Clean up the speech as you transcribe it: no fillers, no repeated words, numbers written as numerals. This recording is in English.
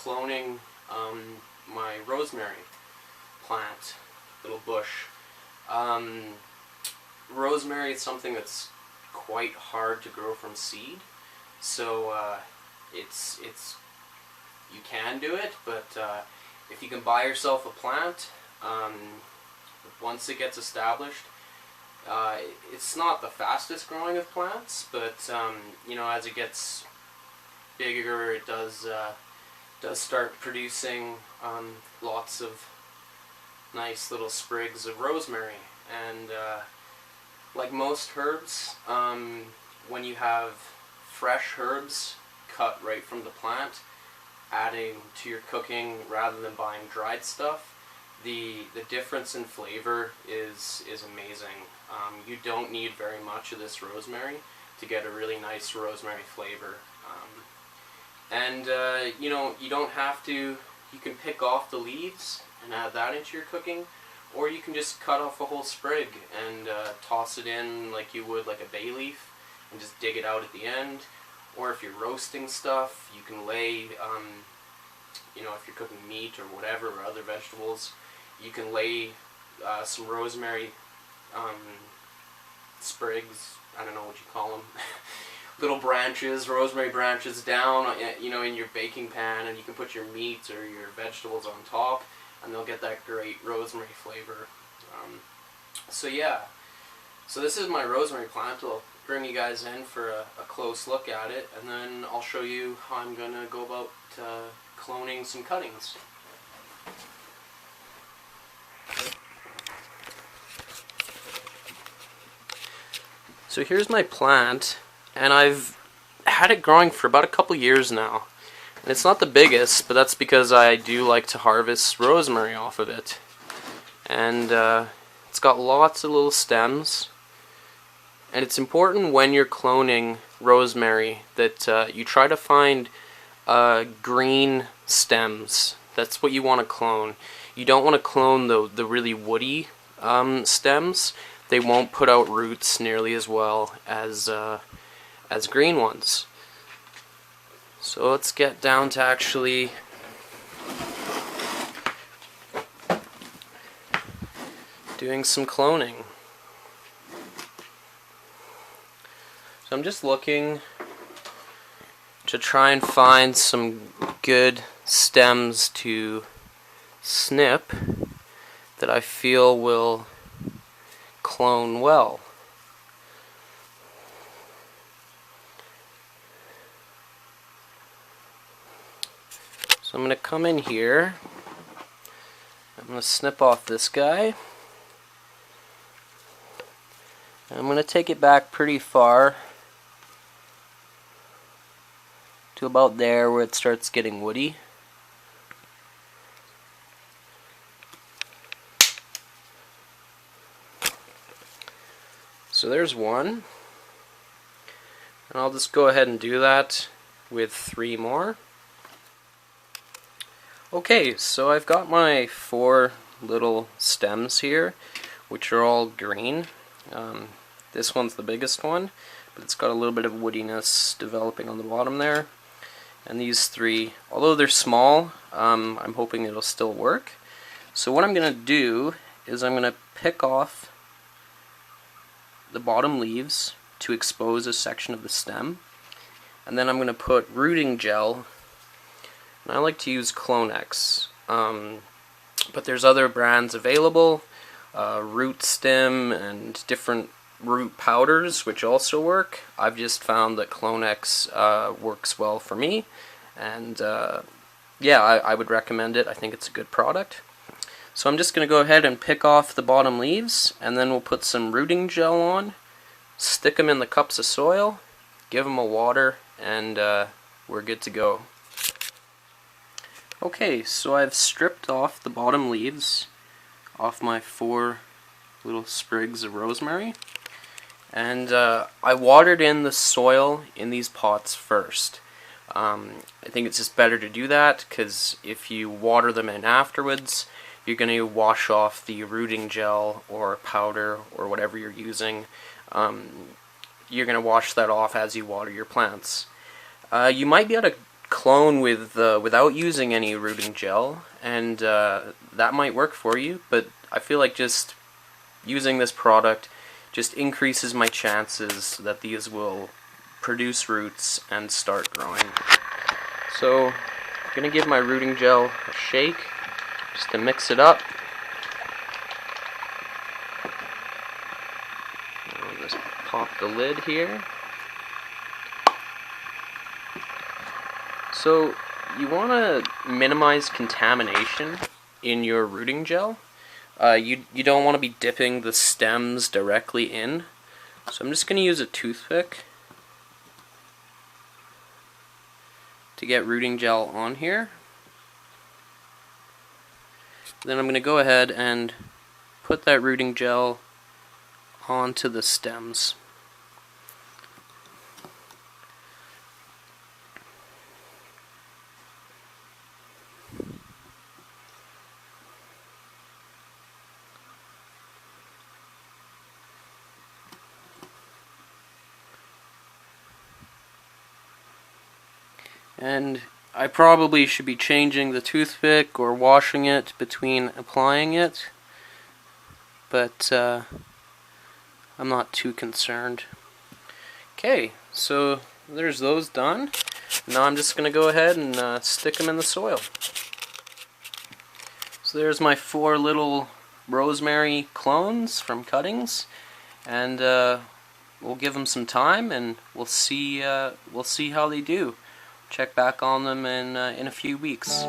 cloning my rosemary plant, little bush. Rosemary is something that's quite hard to grow from seed, so it's you can do it, but if you can buy yourself a plant, once it gets established, it's not the fastest growing of plants, but you know, as it gets bigger, it does start producing lots of nice little sprigs of rosemary. And like most herbs, when you have fresh herbs cut right from the plant, adding to your cooking rather than buying dried stuff, the difference in flavor is amazing. You don't need very much of this rosemary to get a really nice rosemary flavor. And you know, you don't have to, you can pick off the leaves and add that into your cooking, or you can just cut off a whole sprig and toss it in like you would like a bay leaf and just dig it out at the end. Or if you're roasting stuff, you can lay, you know, if you're cooking meat or whatever, or other vegetables, you can lay some rosemary sprigs, I don't know what you call them, little branches, rosemary branches down, you know, in your baking pan, and you can put your meat or your vegetables on top, and they'll get that great rosemary flavor. So yeah, so this is my rosemary plant. I'll bring you guys in for a close look at it, and then I'll show you how I'm going to go about cloning some cuttings. So here's my plant, and I've had it growing for about a couple years now. And it's not the biggest, but that's because I do like to harvest rosemary off of it. And it's got lots of little stems. And it's important when you're cloning rosemary that you try to find green stems. That's what you want to clone. You don't want to clone the really woody stems. They won't put out roots nearly as well as green ones. So let's get down to actually doing some cloning. So I'm just looking to try and find some good stems to snip that I feel will clone well. So I'm going to come in here, I'm going to snip off this guy, and I'm going to take it back pretty far to about there where it starts getting woody. So there's one, and I'll just go ahead and do that with 3 more. Okay, so I've got my 4 little stems here, which are all green. This one's the biggest one, but it's got a little bit of woodiness developing on the bottom there. And these 3, although they're small, I'm hoping it'll still work. So what I'm going to do is I'm going to pick off the bottom leaves to expose a section of the stem, and then I'm going to put rooting gel, and I like to use Clonex, but there's other brands available, root stem and different root powders which also work. I've just found that Clonex works well for me, and yeah, I would recommend it. I think it's a good product. So I'm just going to go ahead and pick off the bottom leaves, and then we'll put some rooting gel on, stick them in the cups of soil, give them a water, and we're good to go. Okay, so I've stripped off the bottom leaves off my 4 little sprigs of rosemary, and I watered in the soil in these pots first. I think it's just better to do that, because if you water them in afterwards, you're going to wash off the rooting gel or powder or whatever you're using. You're going to wash that off as you water your plants. You might be able to clone with without using any rooting gel, and that might work for you, but I feel like just using this product just increases my chances that these will produce roots and start growing. So I'm going to give my rooting gel a shake just to mix it up. I'll just pop the lid here. So you want to minimize contamination in your rooting gel. You don't want to be dipping the stems directly in. So I'm just going to use a toothpick to get rooting gel on here. Then I'm going to go ahead and put that rooting gel onto the stems. And I probably should be changing the toothpick or washing it between applying it, but I'm not too concerned. Okay, so there's those done. Now I'm just going to go ahead and stick them in the soil. So there's my 4 little rosemary clones from cuttings, and we'll give them some time and we'll see how they do. Check back on them in a few weeks.